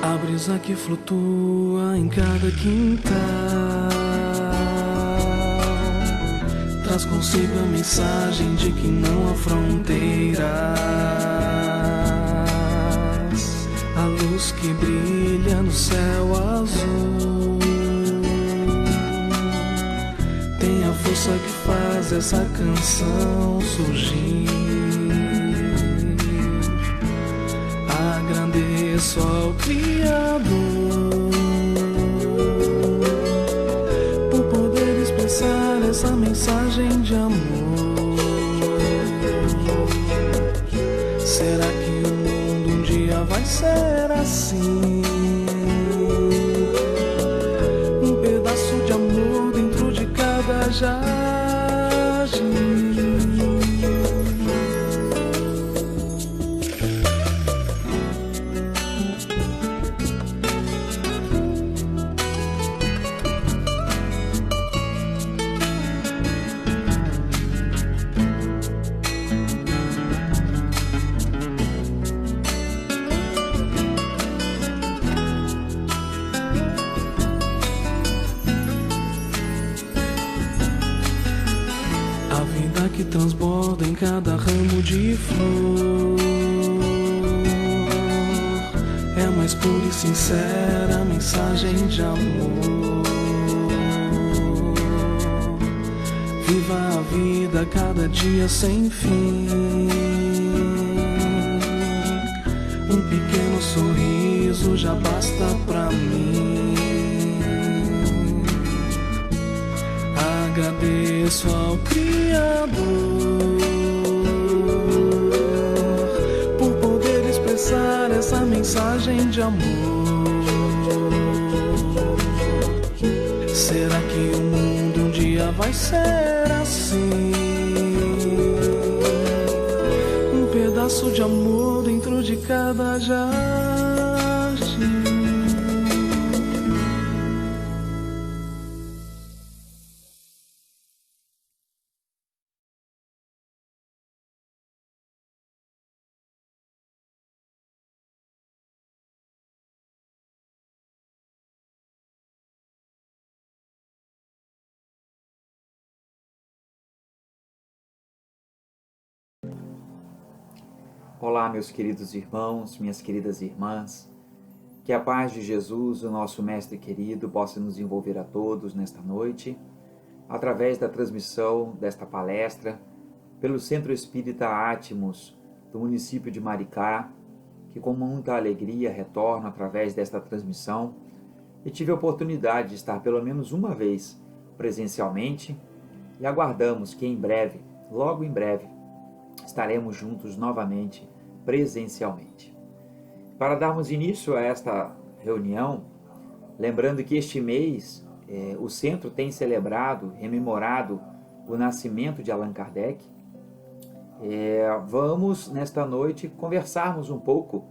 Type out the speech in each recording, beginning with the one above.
A brisa que flutua em cada quintal traz consigo a mensagem de que não há fronteiras. A luz que brilha no céu azul tem a força que faz essa canção surgir. Agradeço ao Criador por poder expressar essa mensagem de amor. Será que o mundo um dia vai ser assim? Um pedaço de amor dentro de cada jardim. Que transborda em cada ramo de flor é a mais pura e sincera mensagem de amor. Viva a vida cada dia sem fim. Um pequeno sorriso já basta pra mim. Agradeço ao Criador por poder expressar essa mensagem de amor. Será que o mundo um dia vai ser assim? Um pedaço de amor dentro de cada jardim. Olá, meus queridos irmãos, minhas queridas irmãs. Que a paz de Jesus, o nosso Mestre querido, possa nos envolver a todos nesta noite, através da transmissão desta palestra, pelo Centro Espírita Átmos, do município de Maricá, que com muita alegria retorno através desta transmissão e tive a oportunidade de estar pelo menos uma vez presencialmente e aguardamos que em breve, logo em breve, estaremos juntos novamente, presencialmente. Para darmos início a esta reunião, lembrando que este mês o Centro tem celebrado, rememorado o nascimento de Allan Kardec, vamos nesta noite conversarmos um pouco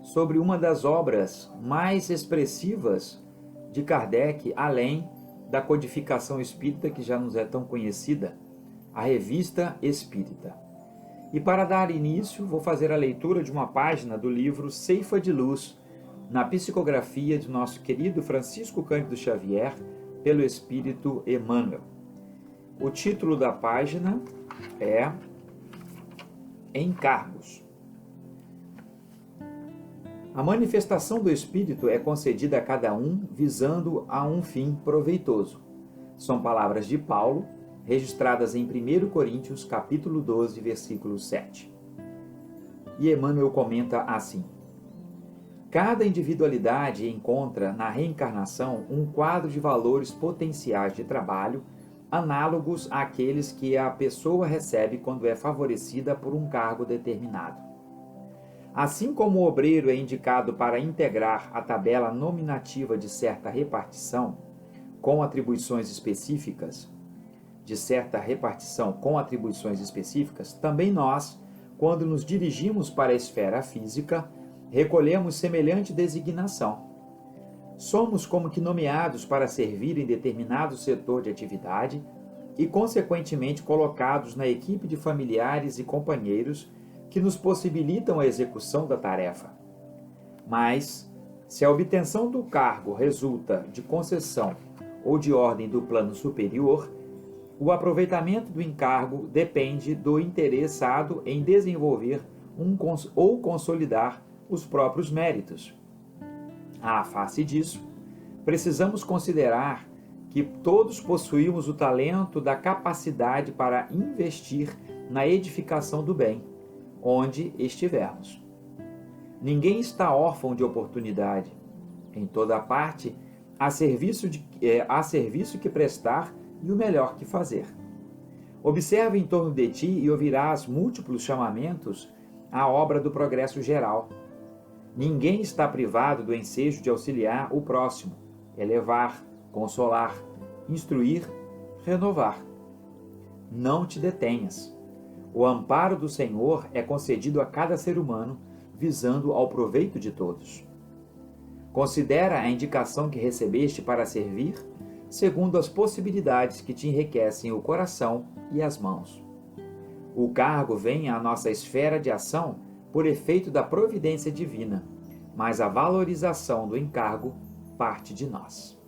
sobre uma das obras mais expressivas de Kardec, além da codificação espírita que já nos é tão conhecida, a Revista Espírita. E para dar início, vou fazer a leitura de uma página do livro Ceifa de Luz, na psicografia de nosso querido Francisco Cândido Xavier, pelo Espírito Emmanuel. O título da página é Encargos. A manifestação do Espírito é concedida a cada um visando a um fim proveitoso. São palavras de Paulo, registradas em 1 Coríntios, capítulo 12, versículo 7. E Emmanuel comenta assim: cada individualidade encontra na reencarnação um quadro de valores potenciais de trabalho análogos àqueles que a pessoa recebe quando é favorecida por um cargo determinado. Assim como o obreiro é indicado para integrar a tabela nominativa de certa repartição com atribuições específicas, também nós, quando nos dirigimos para a esfera física, recolhemos semelhante designação. Somos como que nomeados para servir em determinado setor de atividade e, consequentemente, colocados na equipe de familiares e companheiros que nos possibilitam a execução da tarefa. Mas, Se a obtenção do cargo resulta de concessão ou de ordem do plano superior, o aproveitamento do encargo depende do interessado em desenvolver ou consolidar os próprios méritos. À face disso, precisamos considerar que todos possuímos o talento da capacidade para investir na edificação do bem, onde estivermos. Ninguém está órfão de oportunidade. Em toda parte, há serviço que prestar e o melhor que fazer. Observe em torno de ti e ouvirás múltiplos chamamentos à obra do progresso geral. Ninguém está privado do ensejo de auxiliar o próximo, elevar, consolar, instruir, renovar. Não te detenhas. O amparo do Senhor é concedido a cada ser humano, visando ao proveito de todos. Considera a indicação que recebeste para servir, segundo as possibilidades que te enriquecem o coração e as mãos. O cargo vem à nossa esfera de ação por efeito da providência divina, mas a valorização do encargo parte de nós.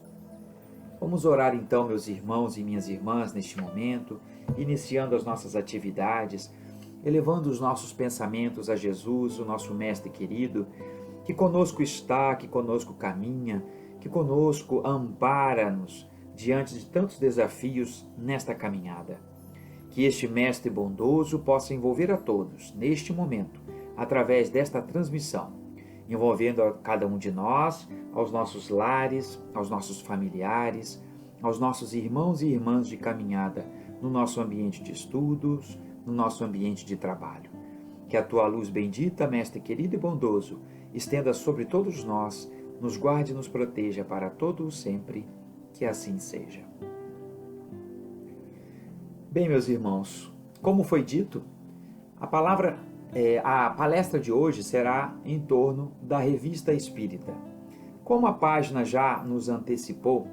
Vamos orar então, meus irmãos e minhas irmãs, neste momento, iniciando as nossas atividades, elevando os nossos pensamentos a Jesus, o nosso Mestre querido, que conosco está, que conosco caminha, que conosco ampara-nos diante de tantos desafios nesta caminhada. Que este Mestre bondoso possa envolver a todos, neste momento, através desta transmissão, envolvendo a cada um de nós, aos nossos lares, aos nossos familiares, aos nossos irmãos e irmãs de caminhada, no nosso ambiente de estudos, no nosso ambiente de trabalho. Que a tua luz bendita, Mestre querido e bondoso, estenda sobre todos nós, nos guarde e nos proteja para todo o sempre, que assim seja. Bem, meus irmãos, como foi dito, a palestra de hoje será em torno da Revista Espírita. Como a página já nos antecipou,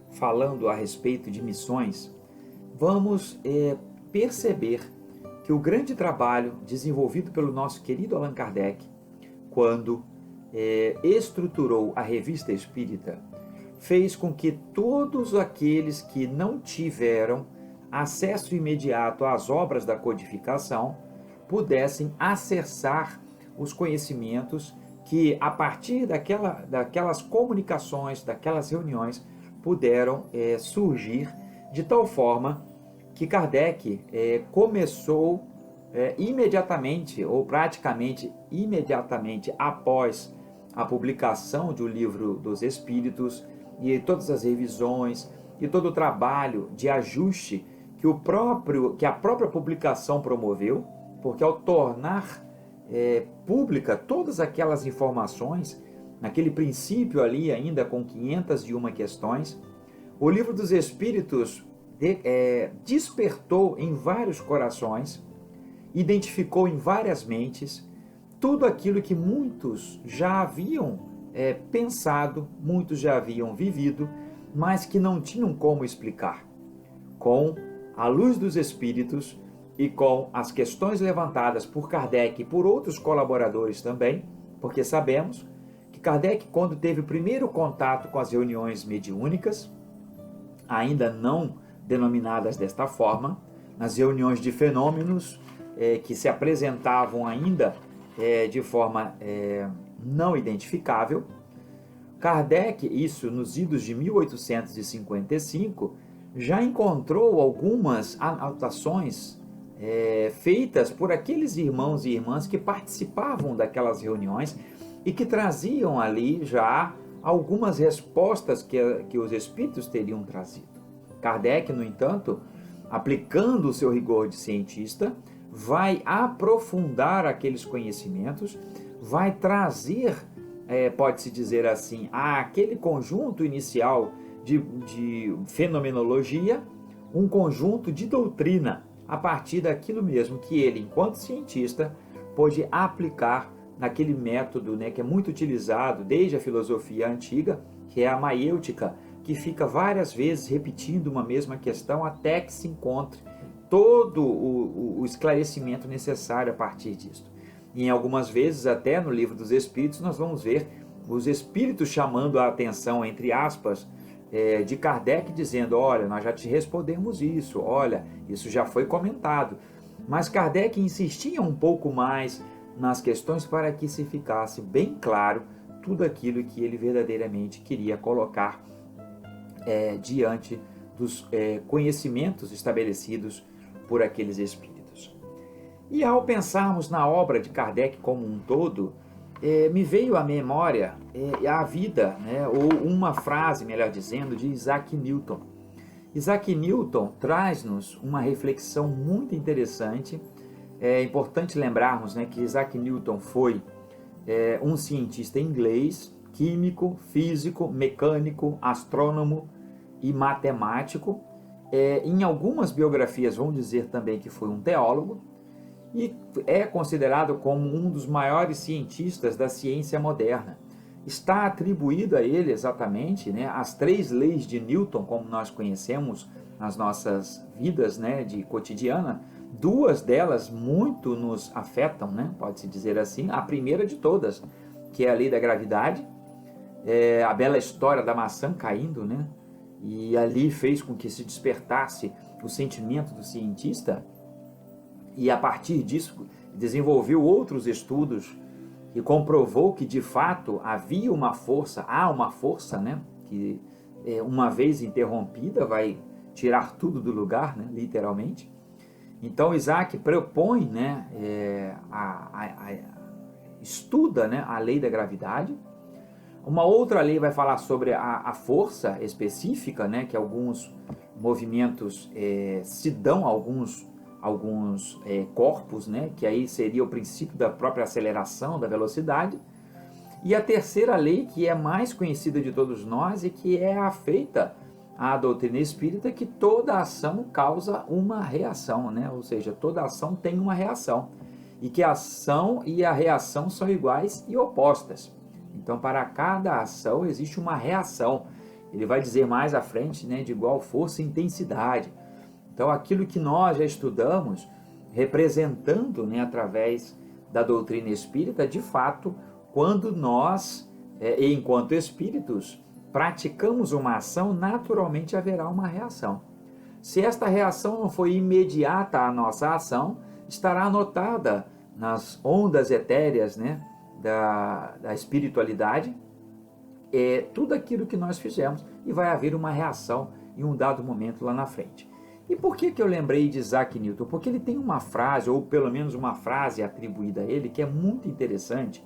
falando a respeito de missões, vamos perceber que o grande trabalho desenvolvido pelo nosso querido Allan Kardec, quando estruturou a Revista Espírita, fez com que todos aqueles que não tiveram acesso imediato às obras da codificação pudessem acessar os conhecimentos que, a partir daquelas comunicações, daquelas reuniões, puderam surgir de tal forma que Kardec começou imediatamente, ou praticamente imediatamente após a publicação do Livro dos Espíritos e todas as revisões e todo o trabalho de ajuste que a própria publicação promoveu, porque ao tornar pública todas aquelas informações, naquele princípio ali ainda com 501 questões, o Livro dos Espíritos despertou em vários corações, identificou em várias mentes tudo aquilo que muitos já haviam pensado, muitos já haviam vivido, mas que não tinham como explicar. Com a luz dos Espíritos e com as questões levantadas por Kardec e por outros colaboradores também, porque sabemos que Kardec, quando teve o primeiro contato com as reuniões mediúnicas, ainda não denominadas desta forma, nas reuniões de fenômenos que se apresentavam ainda de forma não identificável, Kardec, isso nos idos de 1855, já encontrou algumas anotações feitas por aqueles irmãos e irmãs que participavam daquelas reuniões e que traziam ali já algumas respostas que os espíritos teriam trazido. Kardec, no entanto, aplicando o seu rigor de cientista, vai aprofundar aqueles conhecimentos, vai trazer, pode-se dizer assim, aquele conjunto inicial de fenomenologia, um conjunto de doutrina, a partir daquilo mesmo que ele, enquanto cientista, pôde aplicar naquele método que é muito utilizado desde a filosofia antiga, que é a maiêutica, que fica várias vezes repetindo uma mesma questão até que se encontre todo o esclarecimento necessário a partir disso. E em algumas vezes, até no Livro dos Espíritos, nós vamos ver os espíritos chamando a atenção, entre aspas, de Kardec, dizendo: olha, nós já te respondemos isso, olha, isso já foi comentado. Mas Kardec insistia um pouco mais nas questões para que se ficasse bem claro tudo aquilo que ele verdadeiramente queria colocar diante dos conhecimentos estabelecidos por aqueles espíritos. E ao pensarmos na obra de Kardec como um todo, me veio à memória a vida, né, ou uma frase, melhor dizendo, de Isaac Newton. Isaac Newton traz-nos uma reflexão muito interessante. É importante lembrarmos, né, que Isaac Newton foi um cientista inglês, químico, físico, mecânico, astrônomo e matemático. Em algumas biografias vão dizer também que foi um teólogo, e é considerado como um dos maiores cientistas da ciência moderna. Está atribuído a ele exatamente, né, as 3 leis de Newton, como nós conhecemos nas nossas vidas, né, de cotidiana. 2 delas muito nos afetam, né, pode-se dizer assim. A primeira de todas, que é a lei da gravidade, a bela história da maçã caindo, né, e ali fez com que se despertasse o sentimento do cientista, e a partir disso desenvolveu outros estudos e comprovou que de fato havia uma força, há uma força, né, que uma vez interrompida vai tirar tudo do lugar, né, literalmente. Então Isaac propõe, né, estuda, né, a lei da gravidade. Uma outra lei vai falar sobre a força específica, né, que alguns movimentos se dão a alguns corpos, né, que aí seria o princípio da própria aceleração da velocidade. E a terceira lei, que é mais conhecida de todos nós e que é afeita à doutrina espírita, que toda ação causa uma reação, né? Ou seja, toda ação tem uma reação, e que a ação e a reação são iguais e opostas. Então, para cada ação existe uma reação. Ele vai dizer mais à frente, né, de igual força e intensidade. Então, aquilo que nós já estudamos, representando, né, através da doutrina espírita, de fato, quando nós, enquanto espíritos, praticamos uma ação, naturalmente haverá uma reação. Se esta reação não for imediata à nossa ação, estará anotada nas ondas etéreas, né, da espiritualidade, tudo aquilo que nós fizemos, e vai haver uma reação em um dado momento lá na frente. E por que eu lembrei de Isaac Newton? Porque ele tem uma frase, ou pelo menos uma frase atribuída a ele, que é muito interessante,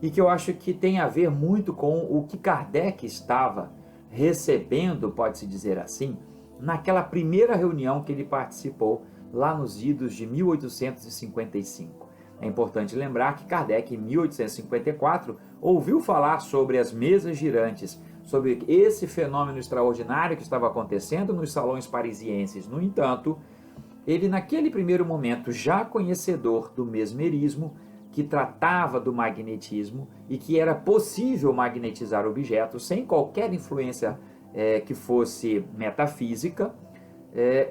e que eu acho que tem a ver muito com o que Kardec estava recebendo, pode-se dizer assim, naquela primeira reunião que ele participou lá nos idos de 1855. É importante lembrar que Kardec, em 1854, ouviu falar sobre as mesas girantes, sobre esse fenômeno extraordinário que estava acontecendo nos salões parisienses. No entanto, ele, naquele primeiro momento, já conhecedor do mesmerismo, que tratava do magnetismo e que era possível magnetizar objetos sem qualquer influência que fosse metafísica,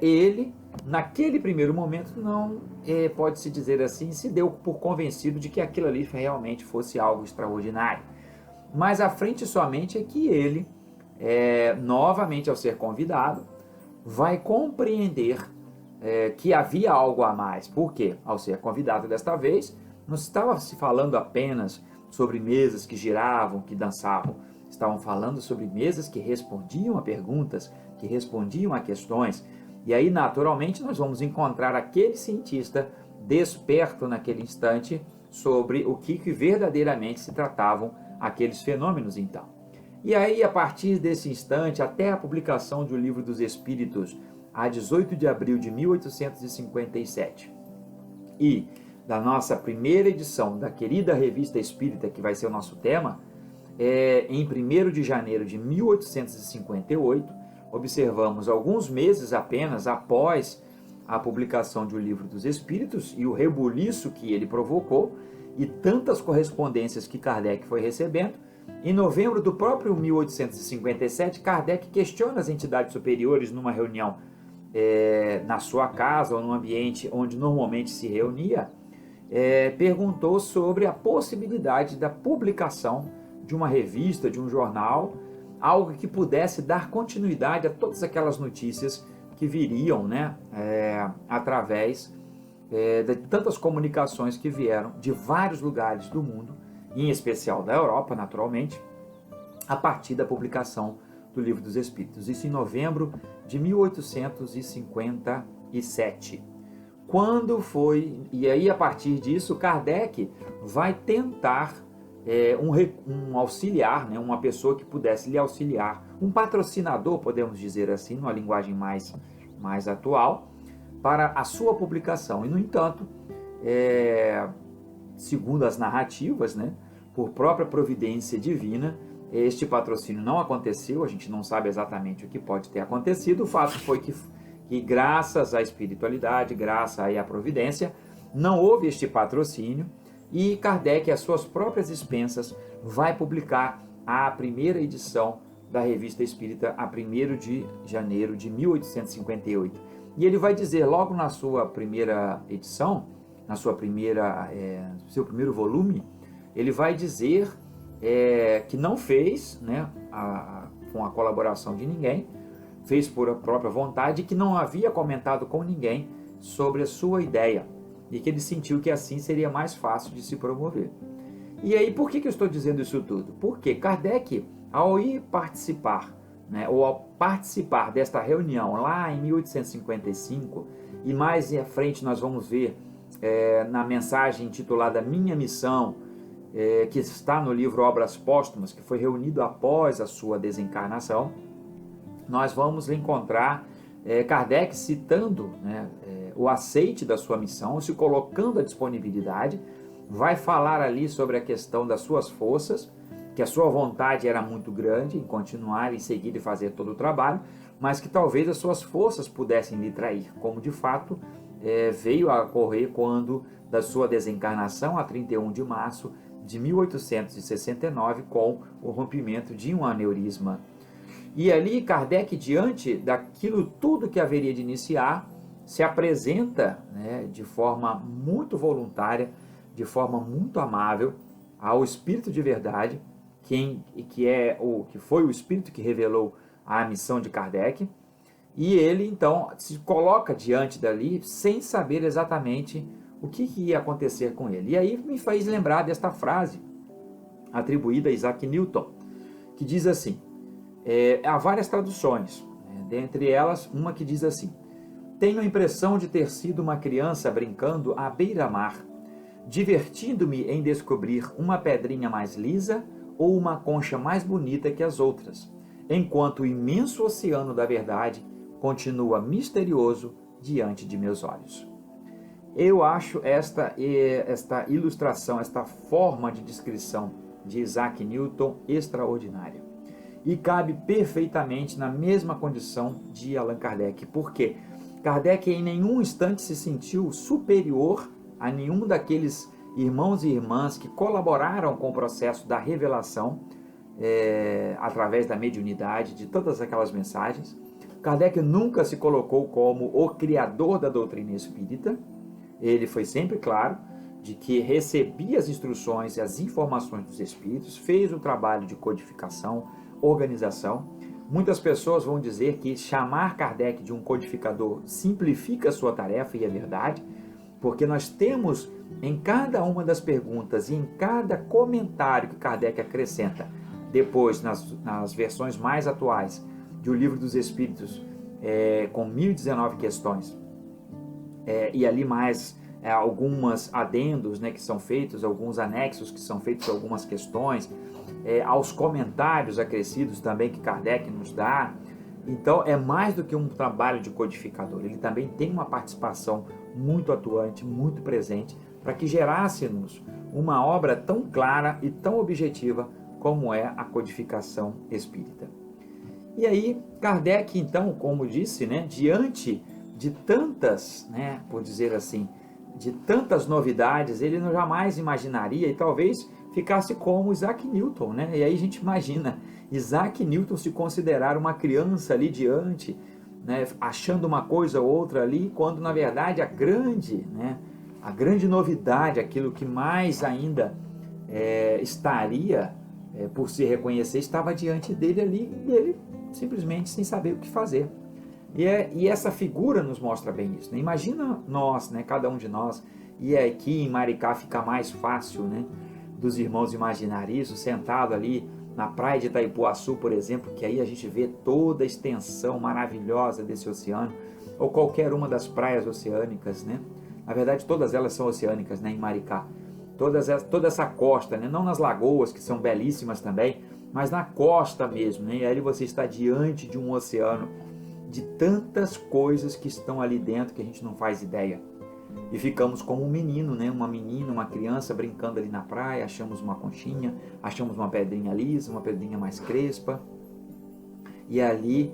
ele, naquele primeiro momento, não, pode-se dizer assim, se deu por convencido de que aquilo ali realmente fosse algo extraordinário. Mas à frente somente é que ele, novamente ao ser convidado, vai compreender que havia algo a mais. Por quê? Ao ser convidado desta vez, não estava se falando apenas sobre mesas que giravam, que dançavam. Estavam falando sobre mesas que respondiam a perguntas, que respondiam a questões. E aí, naturalmente, nós vamos encontrar aquele cientista desperto naquele instante sobre o que verdadeiramente se tratavam aqueles fenômenos, então. E aí, a partir desse instante, até a publicação de O Livro dos Espíritos, a 18 de abril de 1857, e da nossa primeira edição da querida Revista Espírita, que vai ser o nosso tema, em 1º de janeiro de 1858, observamos alguns meses apenas após a publicação de O Livro dos Espíritos e o rebuliço que ele provocou, e tantas correspondências que Kardec foi recebendo. Em novembro do próprio 1857, Kardec questiona as entidades superiores numa reunião na sua casa ou num ambiente onde normalmente se reunia, perguntou sobre a possibilidade da publicação de uma revista, de um jornal, algo que pudesse dar continuidade a todas aquelas notícias que viriam, né, através de tantas comunicações que vieram de vários lugares do mundo, em especial da Europa, naturalmente, a partir da publicação do Livro dos Espíritos. Isso em novembro de 1857. Quando foi, e aí a partir disso, Kardec vai tentar um auxiliar, né, uma pessoa que pudesse lhe auxiliar, um patrocinador, podemos dizer assim, numa linguagem mais atual, para a sua publicação. E, no entanto, segundo as narrativas, né, por própria providência divina, este patrocínio não aconteceu, a gente não sabe exatamente o que pode ter acontecido. O fato foi que graças à espiritualidade, graças aí à providência, não houve este patrocínio, e Kardec, às suas próprias expensas, vai publicar a primeira edição da Revista Espírita a 1º de janeiro de 1858. E ele vai dizer logo na sua primeira edição, seu primeiro volume, ele vai dizer que não fez, né, com a colaboração de ninguém, fez por a própria vontade, que não havia comentado com ninguém sobre a sua ideia, e que ele sentiu que assim seria mais fácil de se promover. E aí, por que eu estou dizendo isso tudo? Porque Kardec, ao ir participar, né, ou ao participar desta reunião lá em 1855, e mais à frente nós vamos ver na mensagem intitulada Minha Missão, que está no livro Obras Póstumas, que foi reunido após a sua desencarnação, nós vamos encontrar Kardec citando, né, o aceite da sua missão, se colocando à disponibilidade, vai falar ali sobre a questão das suas forças, que a sua vontade era muito grande em continuar, em seguir e fazer todo o trabalho, mas que talvez as suas forças pudessem lhe trair, como de fato veio a ocorrer quando da sua desencarnação, a 31 de março de 1869, com o rompimento de um aneurisma. E ali Kardec, diante daquilo tudo que haveria de iniciar, se apresenta, né, de forma muito voluntária, de forma muito amável, ao Espírito de Verdade, que foi o Espírito que revelou a missão de Kardec, e ele então se coloca diante dali sem saber exatamente o que ia acontecer com ele. E aí me faz lembrar desta frase atribuída a Isaac Newton, que diz assim, há várias traduções, né, dentre elas uma que diz assim: tenho a impressão de ter sido uma criança brincando à beira-mar, divertindo-me em descobrir uma pedrinha mais lisa ou uma concha mais bonita que as outras, enquanto o imenso oceano da verdade continua misterioso diante de meus olhos. Eu acho esta ilustração, esta forma de descrição de Isaac Newton extraordinária. E cabe perfeitamente na mesma condição de Allan Kardec, porque Kardec em nenhum instante se sentiu superior a nenhum daqueles irmãos e irmãs que colaboraram com o processo da revelação através da mediunidade, de todas aquelas mensagens. Kardec nunca se colocou como o criador da doutrina espírita. Ele foi sempre claro de que recebia as instruções e as informações dos espíritos, fez o trabalho de codificação, organização. Muitas pessoas vão dizer que chamar Kardec de um codificador simplifica a sua tarefa, e é verdade, porque nós temos em cada uma das perguntas e em cada comentário que Kardec acrescenta, depois nas versões mais atuais do Livro dos Espíritos, com 1019 questões, e ali mais algumas adendos, né, que são feitos, alguns anexos que são feitos a algumas questões, aos comentários acrescidos também que Kardec nos dá. Então é mais do que um trabalho de codificador, ele também tem uma participação muito atuante, muito presente, para que gerasse-nos uma obra tão clara e tão objetiva como é a codificação espírita. E aí Kardec, então, como disse, né, diante de tantas, né, por dizer assim, de tantas novidades, ele não jamais imaginaria, e talvez ficasse como Isaac Newton, né? E aí a gente imagina Isaac Newton se considerar uma criança ali diante, né, achando uma coisa ou outra ali, quando na verdade a grande novidade, aquilo que mais ainda estaria por se reconhecer, estava diante dele ali e ele simplesmente sem saber o que fazer. E essa figura nos mostra bem isso, né? Imagina nós, né, cada um de nós, e aqui em Maricá fica mais fácil, né, dos irmãos imaginar isso, sentado ali na praia de Itaipuaçu, por exemplo, que aí a gente vê toda a extensão maravilhosa desse oceano, ou qualquer uma das praias oceânicas, né? Na verdade, todas elas são oceânicas, né, em Maricá. Toda essa costa, né? Não nas lagoas, que são belíssimas também, mas na costa mesmo, né? E aí você está diante de um oceano de tantas coisas que estão ali dentro que a gente não faz ideia. E ficamos como um menino, né? Uma menina, uma criança brincando ali na praia, achamos uma conchinha, achamos uma pedrinha lisa, uma pedrinha mais crespa. E ali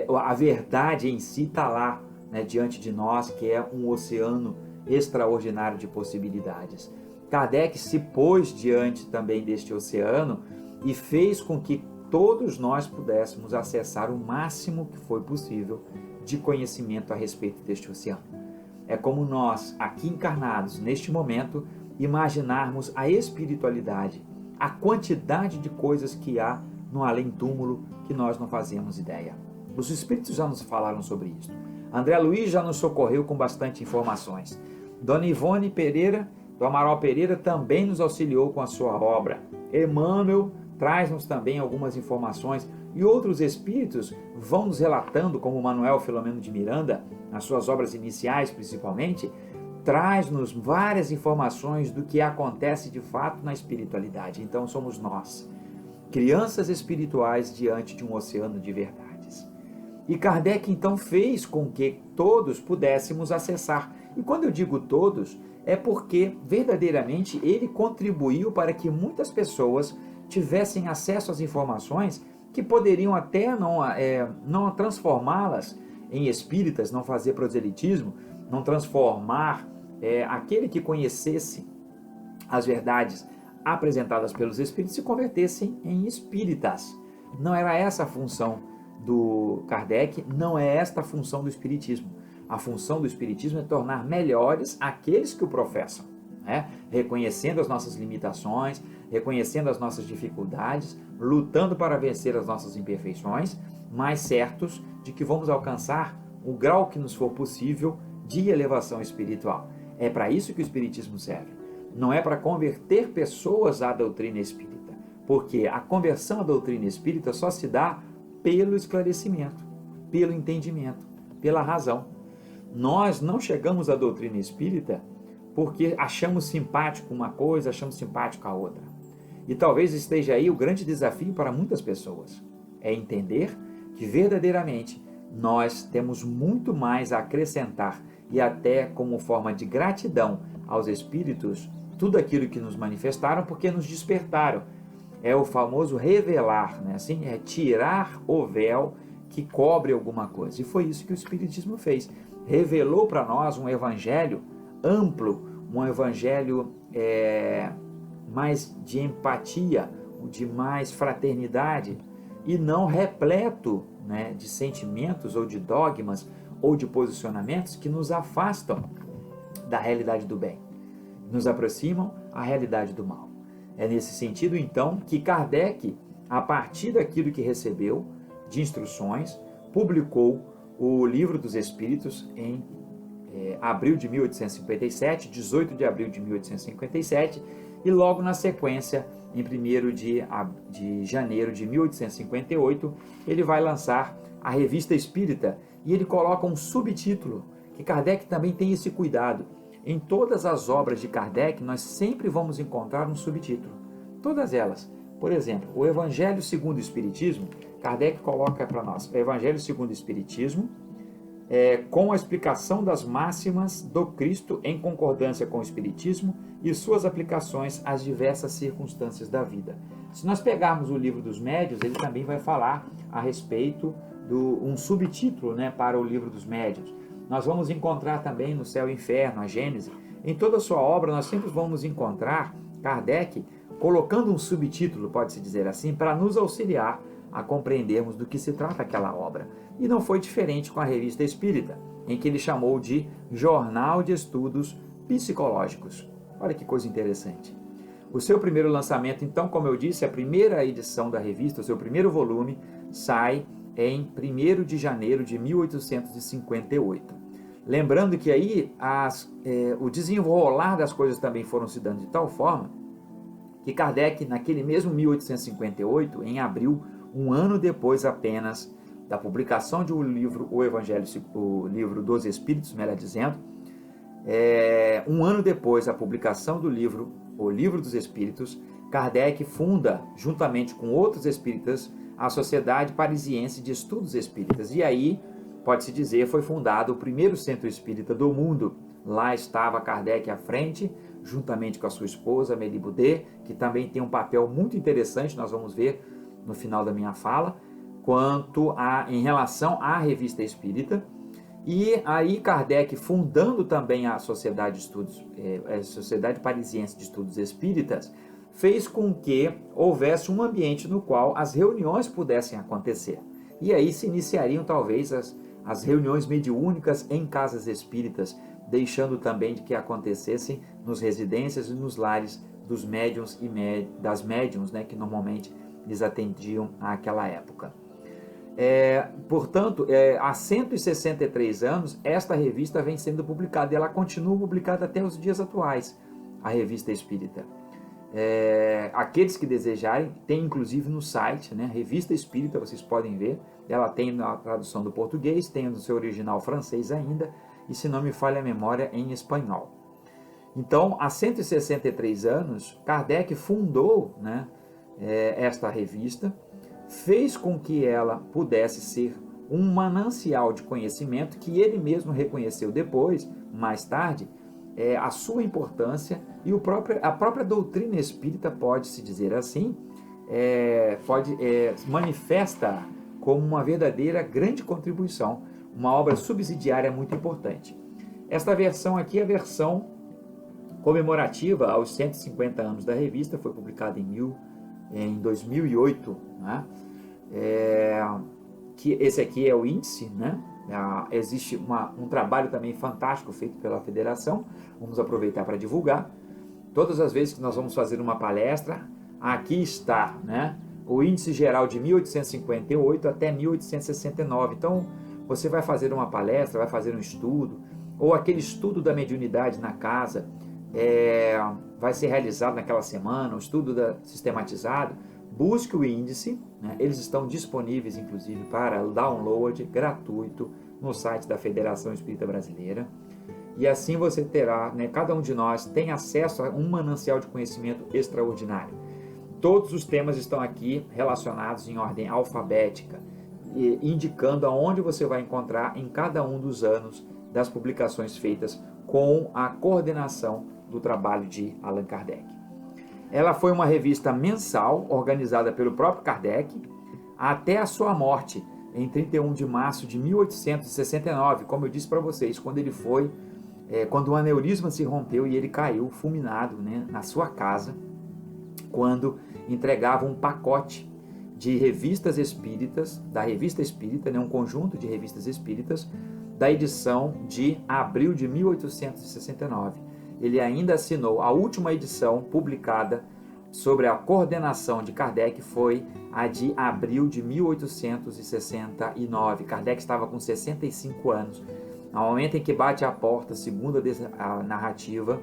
a verdade em si está lá, né, diante de nós, que é um oceano extraordinário de possibilidades. Kardec se pôs diante também deste oceano e fez com que todos nós pudéssemos acessar o máximo que foi possível de conhecimento a respeito deste oceano. É como nós, aqui encarnados, neste momento, imaginarmos a espiritualidade, a quantidade de coisas que há no além-túmulo que nós não fazemos ideia. Os espíritos já nos falaram sobre isso. André Luiz já nos socorreu com bastante informações. Dona Ivone Pereira, do Amaral Pereira, também nos auxiliou com a sua obra. Emmanuel traz-nos também algumas informações e outros espíritos vão nos relatando, como Manuel Filomeno de Miranda, nas suas obras iniciais principalmente, traz-nos várias informações do que acontece de fato na espiritualidade. Então somos nós, crianças espirituais diante de um oceano de verdades. E Kardec então fez com que todos pudéssemos acessar. E quando eu digo todos, é porque verdadeiramente ele contribuiu para que muitas pessoas tivessem acesso às informações que poderiam até não transformá-las em espíritas, não fazer proselitismo, não transformar aquele que conhecesse as verdades apresentadas pelos espíritos se convertessem em espíritas. Não era essa a função do Kardec, não é esta a função do espiritismo. A função do espiritismo é tornar melhores aqueles que o professam, né? Reconhecendo as nossas limitações, reconhecendo as nossas dificuldades, lutando para vencer as nossas imperfeições, mas certos de que vamos alcançar o grau que nos for possível de elevação espiritual. É para isso que o espiritismo serve. Não é para converter pessoas à doutrina espírita, porque a conversão à doutrina espírita só se dá pelo esclarecimento, pelo entendimento, pela razão. Nós não chegamos à doutrina espírita porque achamos simpático uma coisa, achamos simpático a outra. E talvez esteja aí o grande desafio para muitas pessoas, é entender que verdadeiramente nós temos muito mais a acrescentar e até como forma de gratidão aos espíritos, tudo aquilo que nos manifestaram porque nos despertaram. É o famoso revelar, né? Assim, é tirar o véu que cobre alguma coisa. E foi isso que o espiritismo fez. Revelou para nós um evangelho amplo, um evangelho mais de empatia, de mais fraternidade, e não repleto, né, de sentimentos ou de dogmas ou de posicionamentos que nos afastam da realidade do bem, nos aproximam à realidade do mal. É nesse sentido, então, que Kardec, a partir daquilo que recebeu de instruções, publicou o Livro dos Espíritos em abril de 1857, 18 de abril de 1857, e logo na sequência, em 1º de janeiro de 1858, ele vai lançar a Revista Espírita, e ele coloca um subtítulo, que Kardec também tem esse cuidado. Em todas as obras de Kardec, nós sempre vamos encontrar um subtítulo. Todas elas. Por exemplo, o Evangelho segundo o Espiritismo, Kardec coloca para nós, o Evangelho segundo o Espiritismo, com a explicação das máximas do Cristo em concordância com o Espiritismo e suas aplicações às diversas circunstâncias da vida. Se nós pegarmos o Livro dos Médiuns, ele também vai falar a respeito de um subtítulo, né, para o Livro dos Médiuns. Nós vamos encontrar também no Céu e Inferno, a Gênese. Em toda a sua obra, nós sempre vamos encontrar Kardec colocando um subtítulo, pode-se dizer assim, para nos auxiliar a compreendermos do que se trata aquela obra. E não foi diferente com a Revista Espírita, em que ele chamou de Jornal de Estudos Psicológicos. Olha que coisa interessante. O seu primeiro lançamento, então, como eu disse, a primeira edição da revista, o seu primeiro volume, sai em 1º de janeiro de 1858. Lembrando que aí o desenrolar das coisas também foram se dando de tal forma que Kardec, naquele mesmo 1858, em abril, um ano depois apenas da publicação de um livro, o livro dos Espíritos, melhor dizendo, um ano depois da publicação do livro, o Livro dos Espíritos, Kardec funda, juntamente com outros espíritas, a Sociedade Parisiense de Estudos Espíritas. E aí, pode-se dizer, foi fundado o primeiro centro espírita do mundo. Lá estava Kardec à frente, juntamente com a sua esposa, Amélie Boudet, que também tem um papel muito interessante, nós vamos ver no final da minha fala, em relação à Revista Espírita. E aí Kardec, fundando também a Sociedade Parisiense de Estudos Espíritas, fez com que houvesse um ambiente no qual as reuniões pudessem acontecer. E aí se iniciariam talvez as reuniões mediúnicas em casas espíritas, deixando também de que acontecessem nas residências e nos lares dos médiuns e das médiuns, né, que normalmente lhes atendiam àquela época. Portanto, há 163 anos, esta revista vem sendo publicada e ela continua publicada até os dias atuais, a Revista Espírita. Aqueles que desejarem, tem inclusive no site, né, Revista Espírita, vocês podem ver, ela tem na tradução do português, tem no seu original francês ainda, e se não me falha a memória, em espanhol. Então, há 163 anos, Kardec fundou, né, esta revista, fez com que ela pudesse ser um manancial de conhecimento que ele mesmo reconheceu depois, mais tarde, a sua importância e a própria doutrina espírita, pode-se dizer assim, manifesta como uma verdadeira grande contribuição, uma obra subsidiária muito importante. Esta versão aqui é a versão comemorativa aos 150 anos da revista, foi publicada em 2008, né? Que esse aqui é o índice, né? Existe um trabalho também fantástico feito pela Federação, vamos aproveitar para divulgar. Todas as vezes que nós vamos fazer uma palestra, aqui está, né, o índice geral de 1858 até 1869. Então, você vai fazer uma palestra, vai fazer um estudo, ou aquele estudo da mediunidade na casa, vai ser realizado naquela semana, um estudo sistematizado, busque o índice, né? Eles estão disponíveis, inclusive, para download gratuito no site da Federação Espírita Brasileira. E assim você terá, né, cada um de nós tem acesso a um manancial de conhecimento extraordinário. Todos os temas estão aqui relacionados em ordem alfabética, indicando aonde você vai encontrar em cada um dos anos das publicações feitas com a coordenação do trabalho de Allan Kardec. Ela foi uma revista mensal, organizada pelo próprio Kardec, até a sua morte, em 31 de março de 1869, como eu disse para vocês, quando o aneurisma se rompeu e ele caiu fulminado, né, na sua casa, quando entregava um pacote de revistas espíritas, da Revista Espírita, né, um conjunto de revistas espíritas, da edição de abril de 1869. Ele ainda assinou a última edição publicada sobre a coordenação de Kardec, foi a de abril de 1869. Kardec estava com 65 anos. No momento em que bate a porta, segundo a narrativa,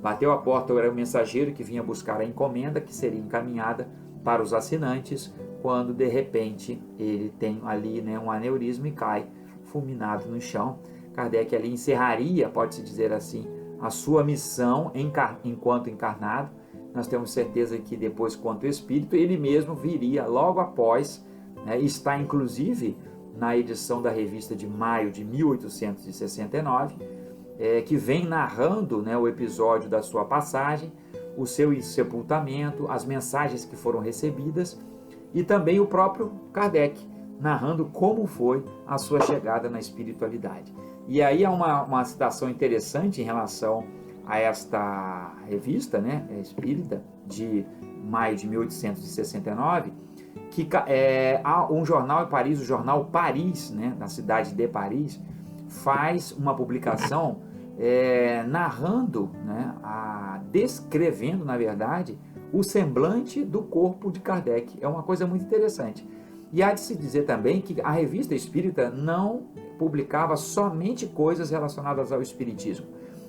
bateu a porta, era o mensageiro que vinha buscar a encomenda que seria encaminhada para os assinantes, quando de repente ele tem ali, né, um aneurisma e cai fulminado no chão. Kardec ali encerraria, pode-se dizer assim, a sua missão enquanto encarnado. Nós temos certeza que depois, quanto espírito, ele mesmo viria logo após, né, está inclusive na edição da revista de maio de 1869, que vem narrando, né, o episódio da sua passagem, o seu sepultamento, as mensagens que foram recebidas, e também o próprio Kardec, narrando como foi a sua chegada na espiritualidade. E aí há uma citação interessante em relação a esta revista, né, espírita, de maio de 1869, que há um jornal em Paris, o jornal Paris, né, na cidade de Paris, faz uma publicação narrando, né, descrevendo, na verdade, o semblante do corpo de Kardec. É uma coisa muito interessante. E há de se dizer também que a Revista Espírita não publicava somente coisas relacionadas ao Espiritismo.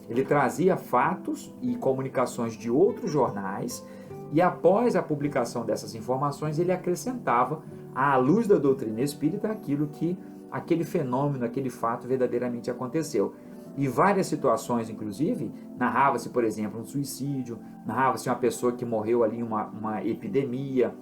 Ele trazia fatos e comunicações de outros jornais e, após a publicação dessas informações, ele acrescentava, à luz da doutrina espírita, aquele fenômeno, aquele fato verdadeiramente aconteceu. E várias situações, inclusive, narrava-se, por exemplo, um suicídio, narrava-se uma pessoa que morreu ali em uma epidemia,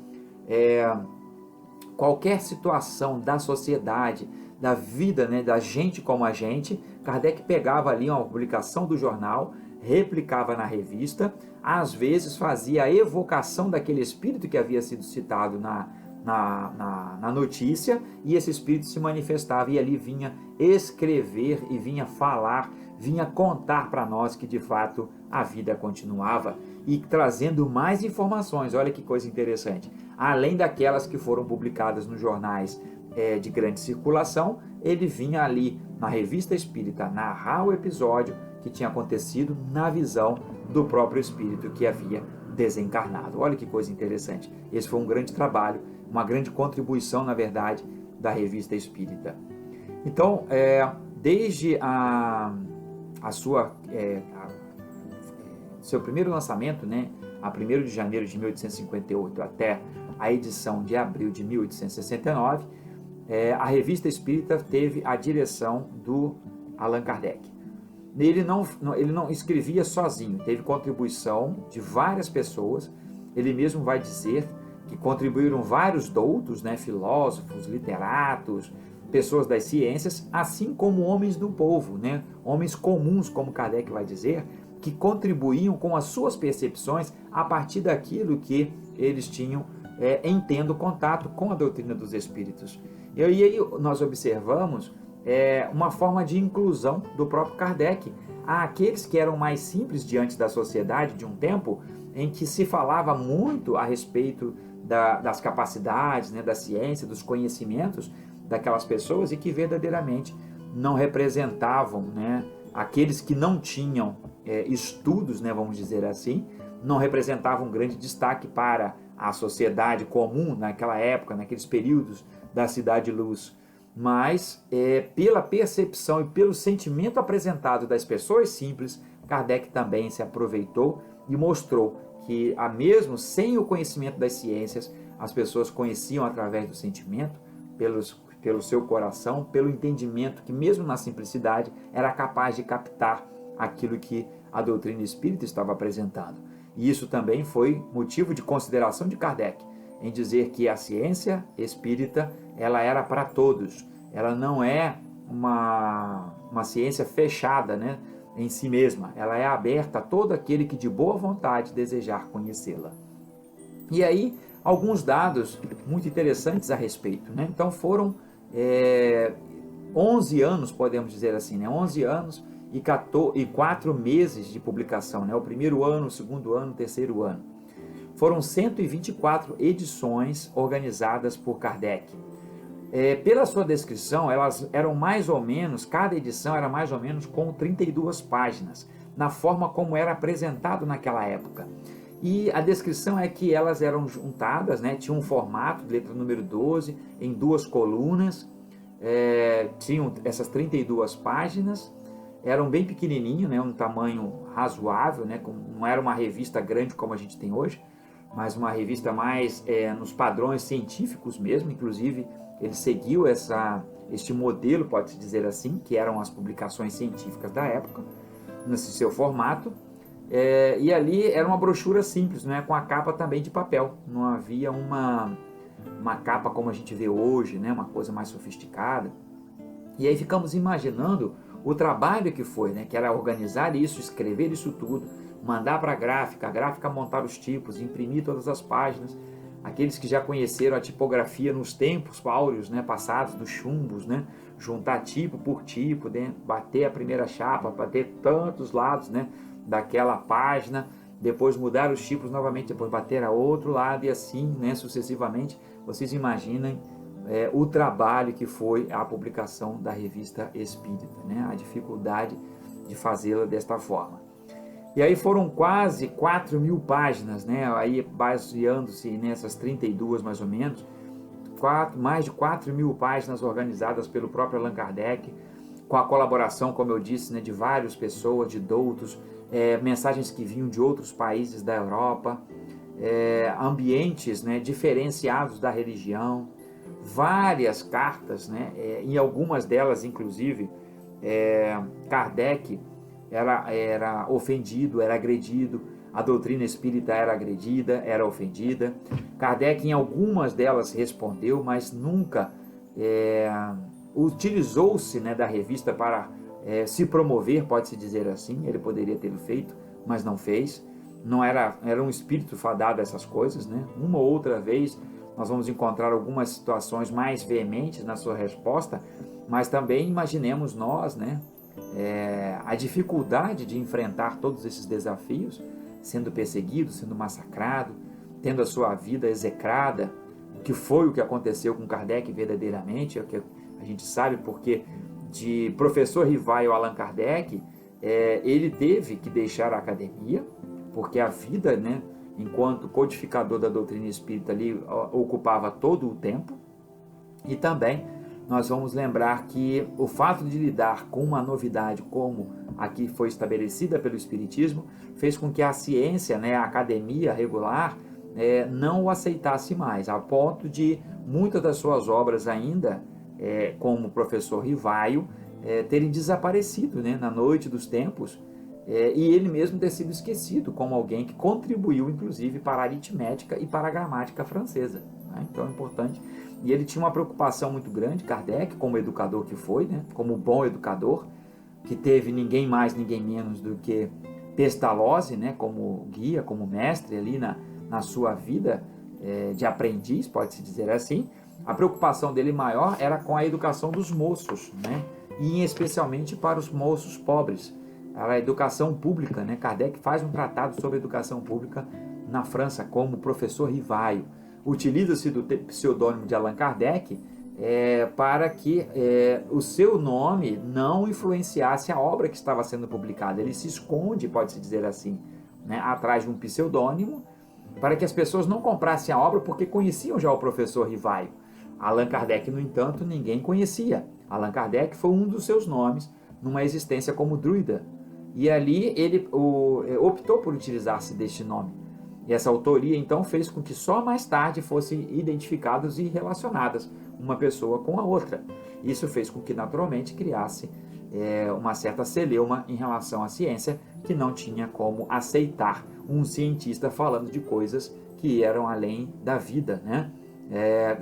qualquer situação da sociedade, da vida, né, da gente como a gente. Kardec pegava ali uma publicação do jornal, replicava na revista, às vezes fazia a evocação daquele espírito que havia sido citado na notícia, e esse espírito se manifestava e ali vinha escrever e vinha falar, vinha contar para nós que de fato a vida continuava e trazendo mais informações. Olha que coisa interessante. Além daquelas que foram publicadas nos jornais de grande circulação, ele vinha ali na Revista Espírita narrar o episódio que tinha acontecido na visão do próprio espírito que havia desencarnado. Olha que coisa interessante. Esse foi um grande trabalho, uma grande contribuição, na verdade, da Revista Espírita. Então, desde seu primeiro lançamento, né, a 1º de janeiro de 1858 até a edição de abril de 1869, a Revista Espírita teve a direção do Allan Kardec. Ele não escrevia sozinho, teve contribuição de várias pessoas. Ele mesmo vai dizer que contribuíram vários doutos, né, filósofos, literatos, pessoas das ciências, assim como homens do povo, né, homens comuns, como Kardec vai dizer, que contribuíam com as suas percepções a partir daquilo que eles tinham tendo contato com a doutrina dos espíritos. E aí nós observamos uma forma de inclusão do próprio Kardec àqueles que eram mais simples diante da sociedade de um tempo em que se falava muito a respeito das capacidades, né, da ciência, dos conhecimentos daquelas pessoas e que verdadeiramente não representavam, né, aqueles que não tinham estudos, né, vamos dizer assim, não representavam um grande destaque para a sociedade comum naquela época, naqueles períodos da Cidade Luz. Mas, pela percepção e pelo sentimento apresentado das pessoas simples, Kardec também se aproveitou e mostrou que, mesmo sem o conhecimento das ciências, as pessoas conheciam através do sentimento, pelo seu coração, pelo entendimento que, mesmo na simplicidade, era capaz de captar aquilo que a doutrina espírita estava apresentando. E isso também foi motivo de consideração de Kardec, em dizer que a ciência espírita ela era para todos. Ela não é uma ciência fechada, né, em si mesma. Ela é aberta a todo aquele que de boa vontade desejar conhecê-la. E aí, alguns dados muito interessantes a respeito, né? Então foram 11 anos, podemos dizer assim, né? 11 anos e 4 meses de publicação, né? O primeiro ano, o segundo ano, o terceiro ano. Foram 124 edições organizadas por Kardec. Pela sua descrição, elas eram mais ou menos, cada edição era mais ou menos com 32 páginas, na forma como era apresentado naquela época. E a descrição é que elas eram juntadas, né, tinha um formato de letra número 12, em 2 colunas, tinham essas 32 páginas, eram bem pequenininho, né, um tamanho razoável, né, não era uma revista grande como a gente tem hoje, mas uma revista mais nos padrões científicos mesmo. Inclusive ele seguiu este modelo, pode-se dizer assim, que eram as publicações científicas da época, nesse seu formato, e ali era uma brochura simples, né, com a capa também de papel, não havia uma capa como a gente vê hoje, né, uma coisa mais sofisticada. E aí ficamos imaginando o trabalho que foi, né, que era organizar isso, escrever isso tudo, mandar para a gráfica montar os tipos, imprimir todas as páginas. Aqueles que já conheceram a tipografia nos tempos áureos, né, passados, dos chumbos, né, juntar tipo por tipo, né, bater a primeira chapa, bater tantos lados, né, daquela página, depois mudar os tipos novamente, depois bater a outro lado e assim, né, sucessivamente. Vocês imaginem o trabalho que foi a publicação da Revista Espírita, né, a dificuldade de fazê-la desta forma. E aí foram quase 4.000 páginas, né? Aí baseando-se nessas 32 mais ou menos, mais de 4.000 páginas organizadas pelo próprio Allan Kardec, com a colaboração, como eu disse, né, de várias pessoas, de doutos, mensagens que vinham de outros países da Europa, ambientes, né, diferenciados da religião, várias cartas, né, em algumas delas, inclusive, Kardec era ofendido, era agredido, a doutrina espírita era agredida, era ofendida. Kardec, em algumas delas, respondeu, mas nunca utilizou-se, né, da revista para se promover, pode-se dizer assim. Ele poderia ter feito, mas não fez. Não era um espírito fadado a essas coisas, né? Uma ou outra vez nós vamos encontrar algumas situações mais veementes na sua resposta, mas também imaginemos nós, né, a dificuldade de enfrentar todos esses desafios, sendo perseguido, sendo massacrado, tendo a sua vida execrada, que foi o que aconteceu com Kardec verdadeiramente, é o que a gente sabe, porque de professor Rivaio Allan Kardec, ele teve que deixar a academia, porque a vida, né, enquanto codificador da doutrina espírita ali, ocupava todo o tempo. E também nós vamos lembrar que o fato de lidar com uma novidade como a que foi estabelecida pelo Espiritismo fez com que a ciência, né, a academia regular, não o aceitasse mais, a ponto de muitas das suas obras ainda, como o professor Rivaio, terem desaparecido, né, na noite dos tempos, e ele mesmo ter sido esquecido como alguém que contribuiu, inclusive, para a aritmética e para a gramática francesa, né? Então é importante. E ele tinha uma preocupação muito grande, Kardec, como educador que foi, né, como bom educador, que teve ninguém mais, ninguém menos do que Pestalozzi, né, como guia, como mestre ali na sua vida de aprendiz, pode-se dizer assim. A preocupação dele maior era com a educação dos moços, né, e especialmente para os moços pobres, a educação pública, né? Kardec faz um tratado sobre educação pública na França, como professor Rivaio. Utiliza-se do pseudônimo de Allan Kardec para que o seu nome não influenciasse a obra que estava sendo publicada. Ele se esconde, pode-se dizer assim, né, atrás de um pseudônimo, para que as pessoas não comprassem a obra porque conheciam já o professor Rivaio. Allan Kardec, no entanto, ninguém conhecia. Allan Kardec foi um dos seus nomes numa existência como druida. E ali ele optou por utilizar-se deste nome. E essa autoria, então, fez com que só mais tarde fossem identificados e relacionadas uma pessoa com a outra. Isso fez com que, naturalmente, criasse uma certa celeuma em relação à ciência, que não tinha como aceitar um cientista falando de coisas que eram além da vida, né?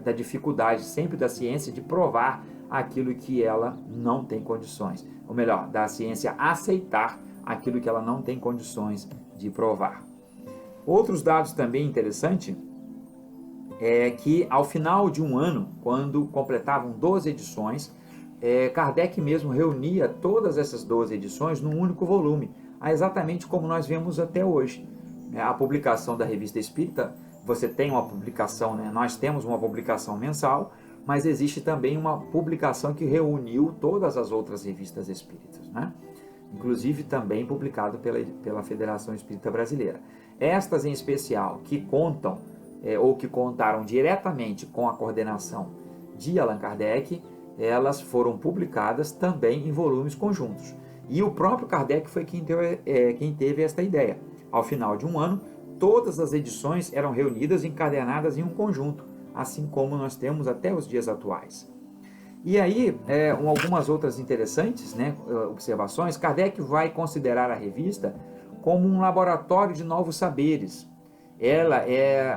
Da dificuldade sempre da ciência de provar aquilo que ela não tem condições. Ou melhor, da ciência aceitar aquilo que ela não tem condições de provar. Outros dados também interessantes é que ao final de um ano, quando completavam 12 edições, Kardec mesmo reunia todas essas 12 edições num único volume, exatamente como nós vemos até hoje. A publicação da Revista Espírita, você tem uma publicação, né? Nós temos uma publicação mensal, mas existe também uma publicação que reuniu todas as outras revistas espíritas, né? Inclusive também publicado pela Federação Espírita Brasileira. Estas em especial, que contam ou que contaram diretamente com a coordenação de Allan Kardec, elas foram publicadas também em volumes conjuntos. E o próprio Kardec foi quem teve esta ideia. Ao final de um ano, todas as edições eram reunidas e encadernadas em um conjunto, assim como nós temos até os dias atuais. E aí, algumas outras interessantes, né, observações. Kardec vai considerar a revista como um laboratório de novos saberes.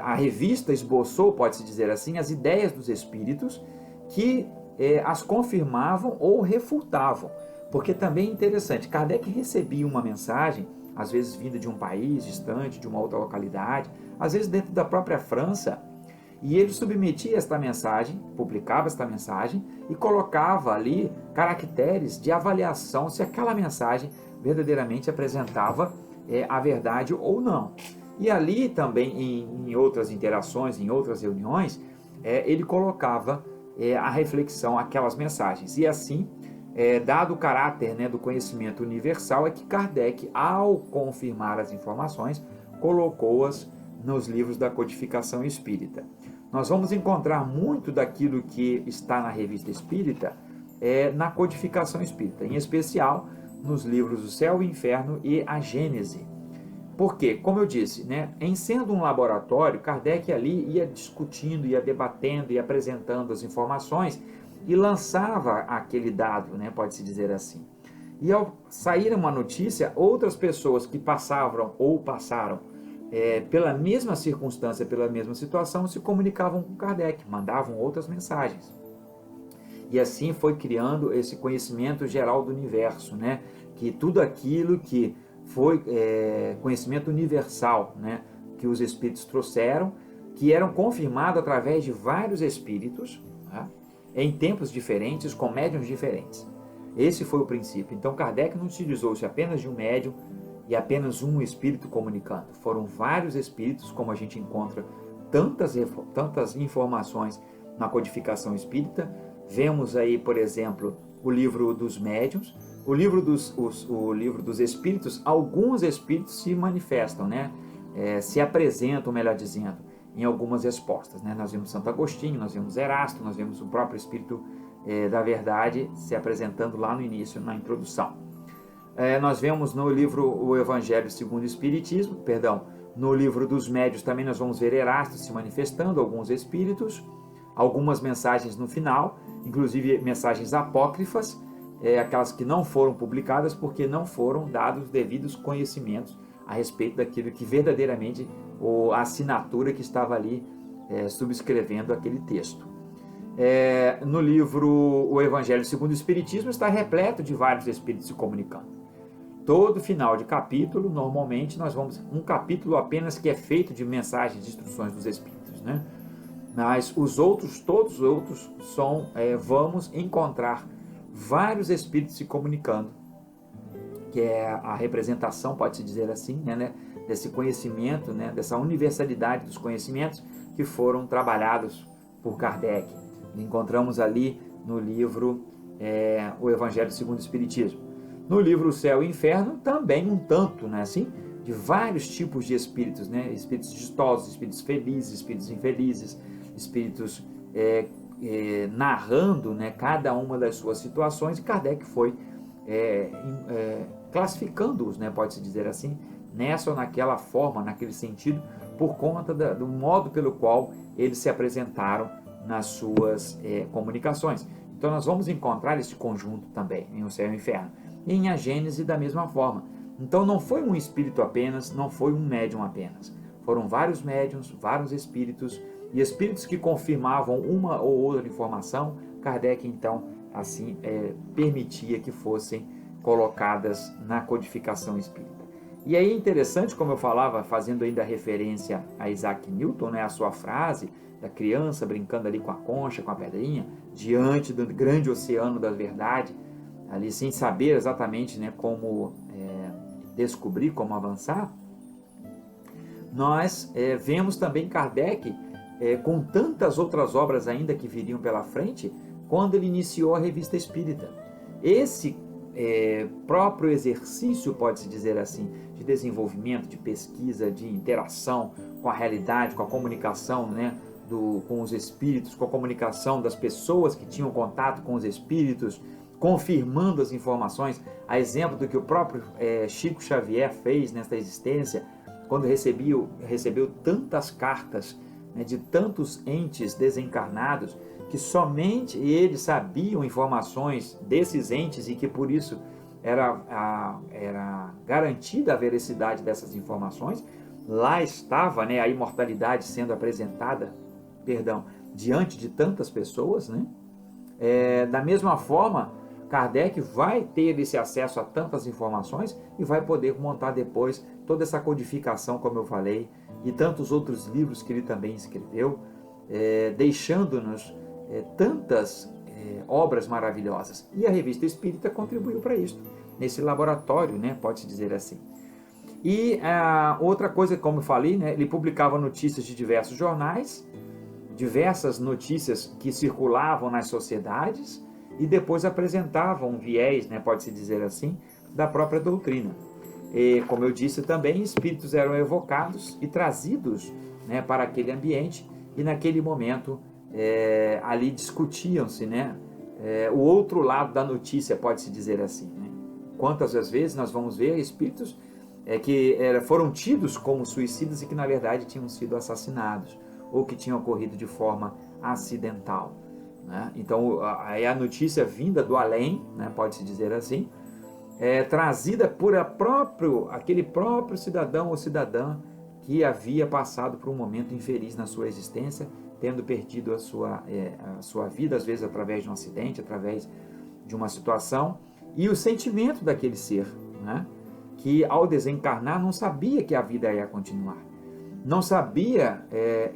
A revista esboçou, pode-se dizer assim, as ideias dos espíritos que as confirmavam ou refutavam. Porque também é interessante, Kardec recebia uma mensagem, às vezes vinda de um país distante, de uma outra localidade, às vezes dentro da própria França, e ele submetia esta mensagem, publicava esta mensagem e colocava ali caracteres de avaliação se aquela mensagem verdadeiramente apresentava a verdade ou não. E ali também, em outras interações, em outras reuniões, ele colocava a reflexão aquelas mensagens. E assim, dado o caráter, né, do conhecimento universal, é que Kardec, ao confirmar as informações, colocou-as nos livros da codificação espírita. Nós vamos encontrar muito daquilo que está na Revista Espírita na codificação espírita, em especial nos livros O Céu e o Inferno e a Gênese. Porque, como eu disse, né, em sendo um laboratório, Kardec ali ia discutindo, ia debatendo, ia apresentando as informações e lançava aquele dado, né, pode-se dizer assim. E ao sair uma notícia, outras pessoas que passavam ou passaram pela mesma circunstância, pela mesma situação, se comunicavam com Kardec, mandavam outras mensagens. E assim foi criando esse conhecimento geral do universo, né? Que tudo aquilo que foi conhecimento universal, né? Que os espíritos trouxeram, que eram confirmados através de vários espíritos, tá? Em tempos diferentes, com médiuns diferentes. Esse foi o princípio. Então Kardec não utilizou-se apenas de um médium e apenas um espírito comunicando. Foram vários espíritos, como a gente encontra tantas informações na codificação espírita. Vemos aí, por exemplo, o livro dos médiuns, o livro dos espíritos. Alguns espíritos se manifestam, né? Se apresentam, melhor dizendo, em algumas respostas, né? Nós vimos Santo Agostinho, nós vimos Erasto, nós vemos o próprio Espírito da Verdade se apresentando lá no início, na introdução. Nós vemos no livro O Evangelho segundo o Espiritismo, no livro dos médiuns também nós vamos ver Erasto se manifestando, alguns espíritos, algumas mensagens no final, inclusive mensagens apócrifas, aquelas que não foram publicadas porque não foram dados devidos conhecimentos a respeito daquilo que verdadeiramente, ou a assinatura que estava ali subscrevendo aquele texto. No livro O Evangelho segundo o Espiritismo está repleto de vários espíritos se comunicando. Todo final de capítulo, normalmente, nós vamos um capítulo apenas que é feito de mensagens de instruções dos espíritos, né? Mas todos os outros vamos encontrar vários espíritos se comunicando, que é a representação, pode-se dizer assim, né, desse conhecimento, né, dessa universalidade dos conhecimentos que foram trabalhados por Kardec. Encontramos ali no livro O Evangelho segundo o Espiritismo. No livro O Céu e o Inferno, também um tanto, né, assim, de vários tipos de espíritos, né, espíritos ditosos, espíritos felizes, espíritos infelizes, espíritos narrando, né, cada uma das suas situações, e Kardec foi classificando-os, né, pode-se dizer assim, nessa ou naquela forma, naquele sentido, por conta do modo pelo qual eles se apresentaram nas suas comunicações. Então nós vamos encontrar esse conjunto também em O Céu e o Inferno. E em A Gênese da mesma forma. Então não foi um espírito apenas, não foi um médium apenas. Foram vários médiuns, vários espíritos, e espíritos que confirmavam uma ou outra informação. Kardec então assim permitia que fossem colocadas na codificação espírita. E aí é interessante, como eu falava, fazendo ainda referência a Isaac Newton, né, a sua frase da criança brincando ali com a concha, com a pedrinha, diante do grande oceano da verdade, ali sem saber exatamente, né, como descobrir, como avançar. Nós vemos também Kardec com tantas outras obras ainda que viriam pela frente, quando ele iniciou a Revista Espírita. Esse próprio exercício, pode-se dizer assim, de desenvolvimento, de pesquisa, de interação com a realidade, com a comunicação, né, com os espíritos, com a comunicação das pessoas que tinham contato com os espíritos, confirmando as informações, a exemplo do que o próprio Chico Xavier fez nesta existência, quando recebeu tantas cartas, né, de tantos entes desencarnados, que somente eles sabiam informações desses entes e que por isso era garantida a veracidade dessas informações. Lá estava, né, a imortalidade sendo apresentada, diante de tantas pessoas, né? Da mesma forma, Kardec vai ter esse acesso a tantas informações e vai poder montar depois toda essa codificação, como eu falei, e tantos outros livros que ele também escreveu, deixando-nos tantas obras maravilhosas. E a Revista Espírita contribuiu para isso, nesse laboratório, né, pode-se dizer assim. E outra coisa, como eu falei, né, ele publicava notícias de diversos jornais, diversas notícias que circulavam nas sociedades, e depois apresentavam um viés, né, pode-se dizer assim, da própria doutrina. E, como eu disse também, espíritos eram evocados e trazidos, né, para aquele ambiente, e naquele momento ali discutiam-se, né, o outro lado da notícia, pode-se dizer assim, né? Quantas vezes nós vamos ver espíritos que foram tidos como suicidas e que na verdade tinham sido assassinados ou que tinham ocorrido de forma acidental, né? Então aí a notícia vinda do além, né, pode-se dizer assim, trazida por aquele próprio cidadão ou cidadã que havia passado por um momento infeliz na sua existência, tendo perdido a sua vida, às vezes através de um acidente, através de uma situação, e o sentimento daquele ser, né, que ao desencarnar não sabia que a vida ia continuar, não sabia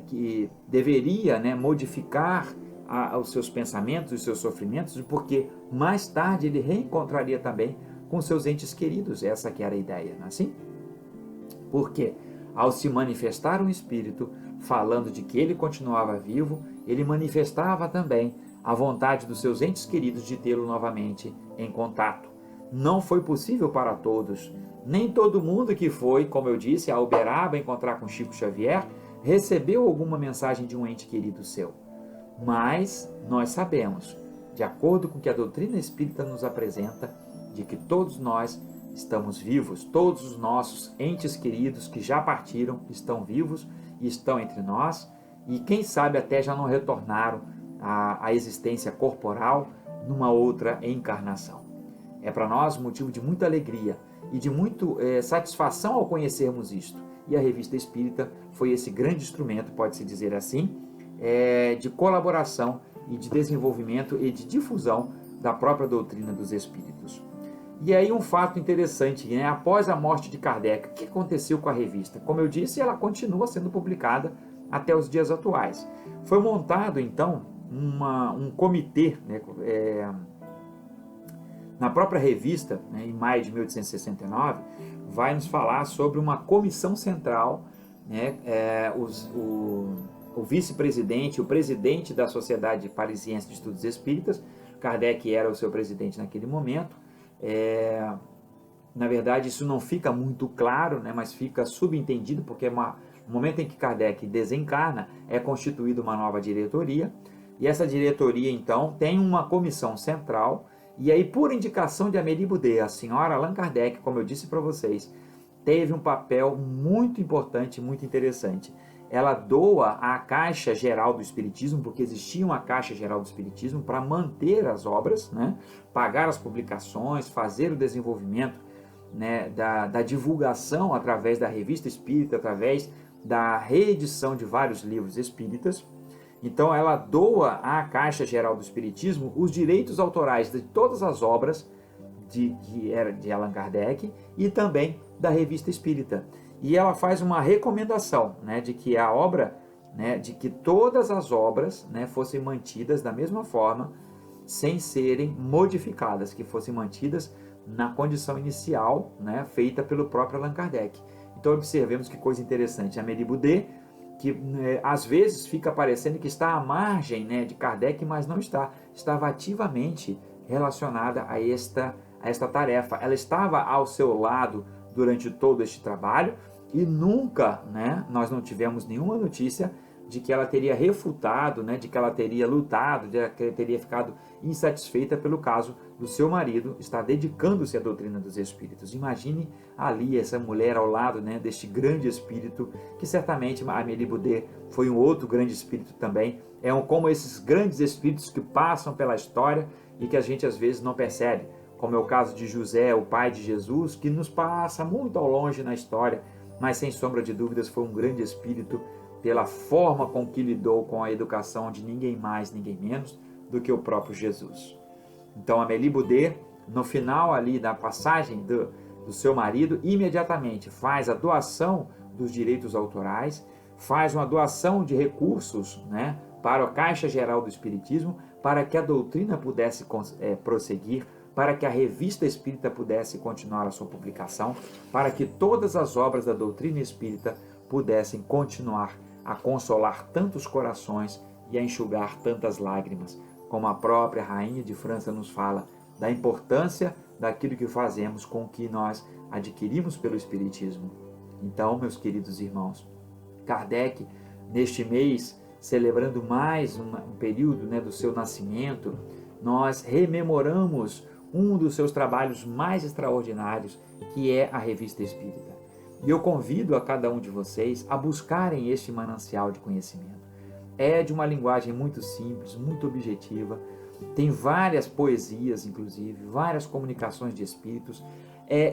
que deveria, né, modificar os seus pensamentos, os seus sofrimentos, porque mais tarde ele reencontraria também com seus entes queridos. Essa que era a ideia, não é assim? Porque ao se manifestar um espírito falando de que ele continuava vivo, ele manifestava também a vontade dos seus entes queridos de tê-lo novamente em contato. Não foi possível para todos. Nem todo mundo que foi, como eu disse, a Uberaba encontrar com Chico Xavier, recebeu alguma mensagem de um ente querido seu. Mas nós sabemos, de acordo com o que a doutrina espírita nos apresenta, de que todos nós estamos vivos, todos os nossos entes queridos que já partiram estão vivos e estão entre nós, e quem sabe até já não retornaram à existência corporal numa outra encarnação. É para nós motivo de muita alegria e de muita satisfação ao conhecermos isto. E a Revista Espírita foi esse grande instrumento, pode-se dizer assim, de colaboração e de desenvolvimento e de difusão da própria doutrina dos Espíritos. E aí um fato interessante, né? Após a morte de Kardec, o que aconteceu com a revista? Como eu disse, ela continua sendo publicada até os dias atuais. Foi montado, então, um comitê, né, na própria revista, né, em maio de 1869, vai nos falar sobre uma comissão central, né, o vice-presidente, o presidente da Sociedade Parisiense de Estudos Espíritas, Kardec era o seu presidente naquele momento. Na verdade, isso não fica muito claro, né, mas fica subentendido, porque no momento em que Kardec desencarna, é constituída uma nova diretoria, e essa diretoria, então, tem uma comissão central, e aí, por indicação de Amélie Boudet, a senhora Allan Kardec, como eu disse para vocês, teve um papel muito importante, muito interessante. Ela doa à Caixa Geral do Espiritismo, porque existia uma Caixa Geral do Espiritismo para manter as obras, né, pagar as publicações, fazer o desenvolvimento, né, da divulgação através da Revista Espírita, através da reedição de vários livros espíritas. Então ela doa à Caixa Geral do Espiritismo os direitos autorais de todas as obras de Allan Kardec e também da Revista Espírita. E ela faz uma recomendação, né, de que a obra, né, de que todas as obras, né, fossem mantidas da mesma forma, sem serem modificadas, que fossem mantidas na condição inicial, né, feita pelo próprio Allan Kardec. Então observemos que coisa interessante, a Amélie Boudet, que às vezes fica parecendo que está à margem, né, de Kardec, mas não está, estava ativamente relacionada a esta tarefa. Ela estava ao seu lado durante todo este trabalho, e nunca, né, nós não tivemos nenhuma notícia de que ela teria refutado, né, de que ela teria lutado, de que ela teria ficado insatisfeita pelo caso do seu marido estar dedicando-se à doutrina dos espíritos. Imagine ali essa mulher ao lado, né, deste grande espírito, que certamente a Amélie Boudet foi um outro grande espírito também. Como esses grandes espíritos que passam pela história e que a gente às vezes não percebe, como é o caso de José, o pai de Jesus, que nos passa muito ao longe na história, mas sem sombra de dúvidas foi um grande espírito pela forma com que lidou com a educação de ninguém mais, ninguém menos do que o próprio Jesus. Então, Amélie Boudet, no final ali da passagem do seu marido, imediatamente faz a doação dos direitos autorais, faz uma doação de recursos, né, para a Caixa Geral do Espiritismo, para que a doutrina pudesse prosseguir, para que a Revista Espírita pudesse continuar a sua publicação, para que todas as obras da doutrina espírita pudessem continuar a consolar tantos corações e a enxugar tantas lágrimas, como a própria Rainha de França nos fala, da importância daquilo que fazemos com o que nós adquirimos pelo Espiritismo. Então, meus queridos irmãos, Kardec, neste mês, celebrando mais um período, né, do seu nascimento, nós rememoramos um dos seus trabalhos mais extraordinários, que é a Revista Espírita. E eu convido a cada um de vocês a buscarem este manancial de conhecimento. É de uma linguagem muito simples, muito objetiva, tem várias poesias, inclusive, várias comunicações de espíritos,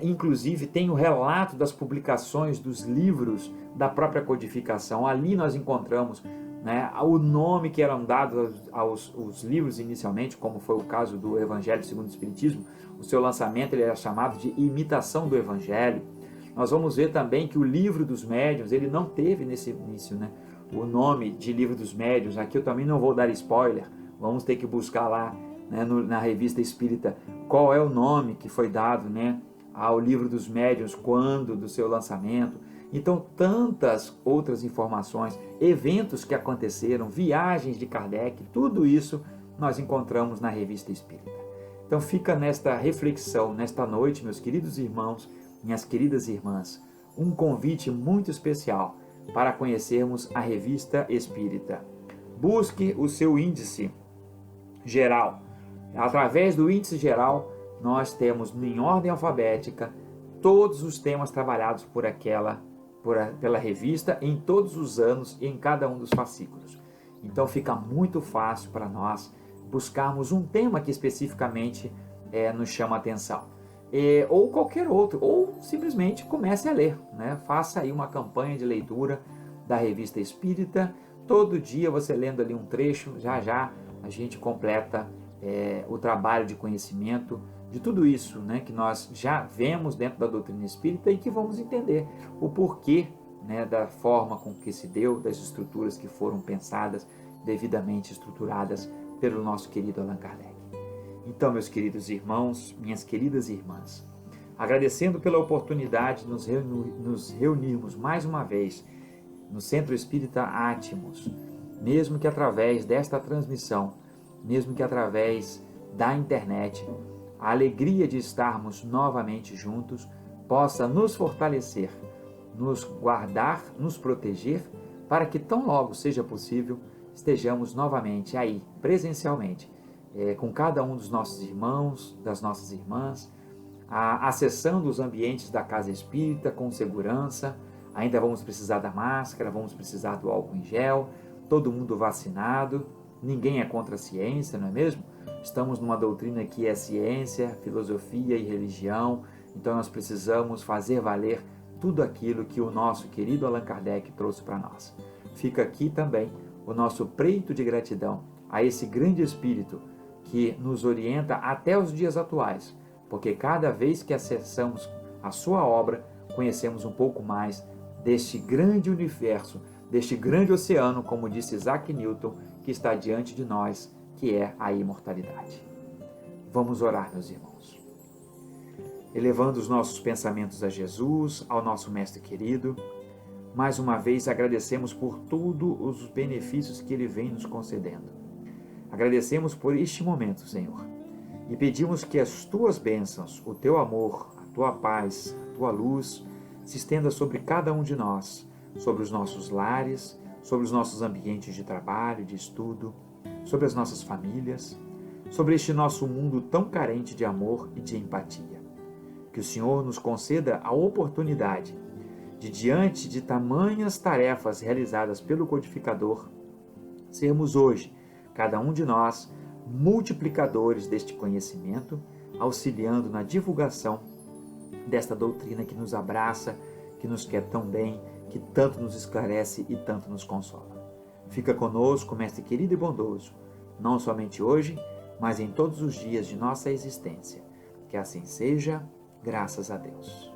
inclusive tem o relato das publicações dos livros da própria codificação. Ali nós encontramos, né, o nome que eram dados aos livros inicialmente, como foi o caso do Evangelho segundo o Espiritismo. O seu lançamento ele era chamado de Imitação do Evangelho. Nós vamos ver também que o Livro dos Médiuns, ele não teve nesse início, né, o nome de Livro dos Médiuns. Aqui eu também não vou dar spoiler, vamos ter que buscar lá, né, na Revista Espírita qual é o nome que foi dado, né, ao Livro dos Médiuns, quando do seu lançamento. Então, tantas outras informações, eventos que aconteceram, viagens de Kardec, tudo isso nós encontramos na Revista Espírita. Então fica nesta reflexão, nesta noite, meus queridos irmãos, minhas queridas irmãs, um convite muito especial para conhecermos a Revista Espírita. Busque o seu índice geral. Através do índice geral, nós temos em ordem alfabética todos os temas trabalhados pela revista em todos os anos e em cada um dos fascículos. Então fica muito fácil para nós buscarmos um tema que especificamente nos chama a atenção. Ou qualquer outro, ou simplesmente comece a ler, né? Faça aí uma campanha de leitura da Revista Espírita. Todo dia você lendo ali um trecho, já a gente completa o trabalho de conhecimento de tudo isso, né, que nós já vemos dentro da doutrina espírita e que vamos entender o porquê, né, da forma com que se deu, das estruturas que foram pensadas, devidamente estruturadas pelo nosso querido Allan Kardec. Então, meus queridos irmãos, minhas queridas irmãs, agradecendo pela oportunidade de nos reunirmos mais uma vez no Centro Espírita Átmos, mesmo que através desta transmissão, mesmo que através da internet, a alegria de estarmos novamente juntos possa nos fortalecer, nos guardar, nos proteger, para que tão logo seja possível, estejamos novamente aí, presencialmente, com cada um dos nossos irmãos, das nossas irmãs, acessando os ambientes da Casa Espírita com segurança. Ainda vamos precisar da máscara, vamos precisar do álcool em gel, todo mundo vacinado, ninguém é contra a ciência, não é mesmo? Estamos numa doutrina que é ciência, filosofia e religião, então nós precisamos fazer valer tudo aquilo que o nosso querido Allan Kardec trouxe para nós. Fica aqui também o nosso preito de gratidão a esse grande Espírito que nos orienta até os dias atuais, porque cada vez que acessamos a sua obra, conhecemos um pouco mais deste grande universo, deste grande oceano, como disse Isaac Newton, que está diante de nós, que é a imortalidade. Vamos orar, meus irmãos. Elevando os nossos pensamentos a Jesus, ao nosso Mestre querido, mais uma vez agradecemos por todos os benefícios que Ele vem nos concedendo. Agradecemos por este momento, Senhor, e pedimos que as Tuas bênçãos, o Teu amor, a Tua paz, a Tua luz, se estenda sobre cada um de nós, sobre os nossos lares, sobre os nossos ambientes de trabalho, de estudo, sobre as nossas famílias, sobre este nosso mundo tão carente de amor e de empatia. Que o Senhor nos conceda a oportunidade de, diante de tamanhas tarefas realizadas pelo codificador, sermos hoje, cada um de nós, multiplicadores deste conhecimento, auxiliando na divulgação desta doutrina que nos abraça, que nos quer tão bem, que tanto nos esclarece e tanto nos consola. Fica conosco, Mestre querido e bondoso, não somente hoje, mas em todos os dias de nossa existência. Que assim seja, graças a Deus.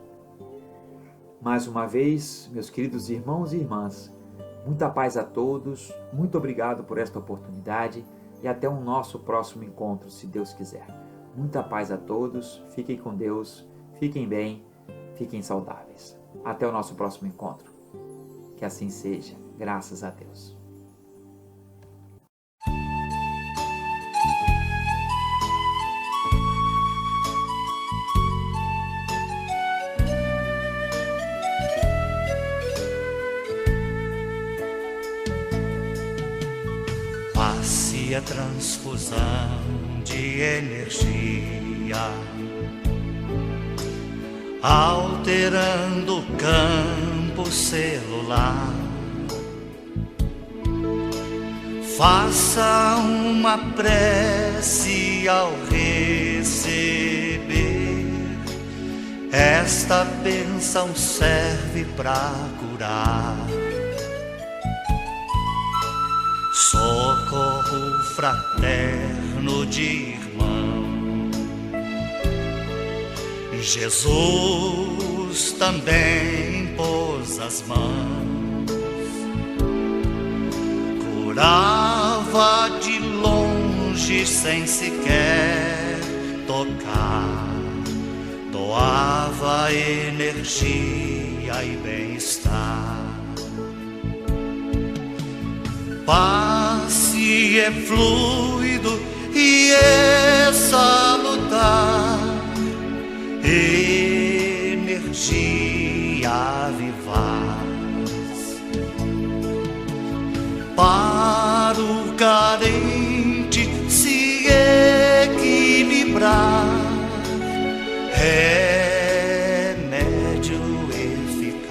Mais uma vez, meus queridos irmãos e irmãs, muita paz a todos, muito obrigado por esta oportunidade e até o nosso próximo encontro, se Deus quiser. Muita paz a todos, fiquem com Deus, fiquem bem, fiquem saudáveis. Até o nosso próximo encontro. Que assim seja, graças a Deus. Passe a transfusão de energia, alterando o campo celular. Faça uma prece ao receber. Esta bênção serve para curar. Socorro fraterno de irmão. Jesus também pôs as mãos, curava de longe sem sequer tocar, doava energia e bem-estar. Passe é fluido e é salutar, energia vivaz. Para o carente se equilibrar, remédio eficaz.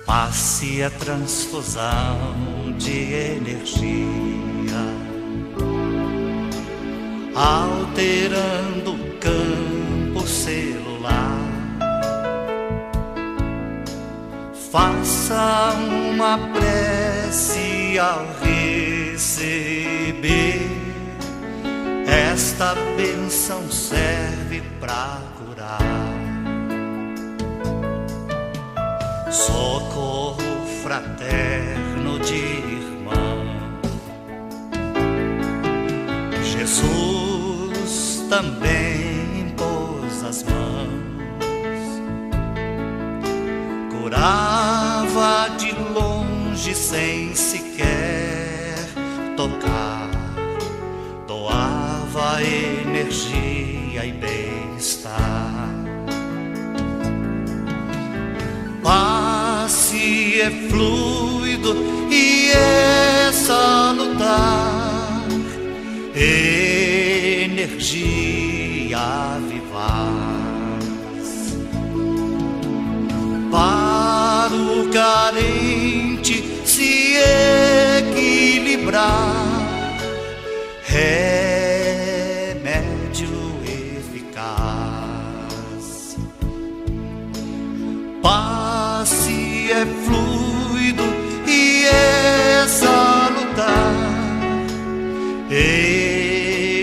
Passe a transfusão de energia, alterando o campo celular. Faça uma prece ao receber. Esta bênção serve para curar. Socorro fraterno de irmão. Jesus também pôs as mãos, curava de longe sem sequer tocar, doava energia e bem-estar. Passe é fluido e é salutar, energia vivaz. Para o carente se equilibrar, remédio eficaz. Passe é fluido e é salutar, energia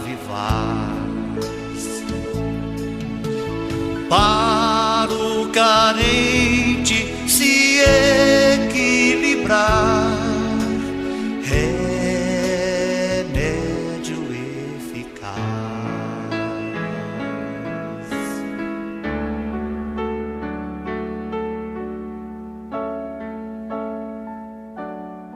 vivaz. Para o carente se equilibrar,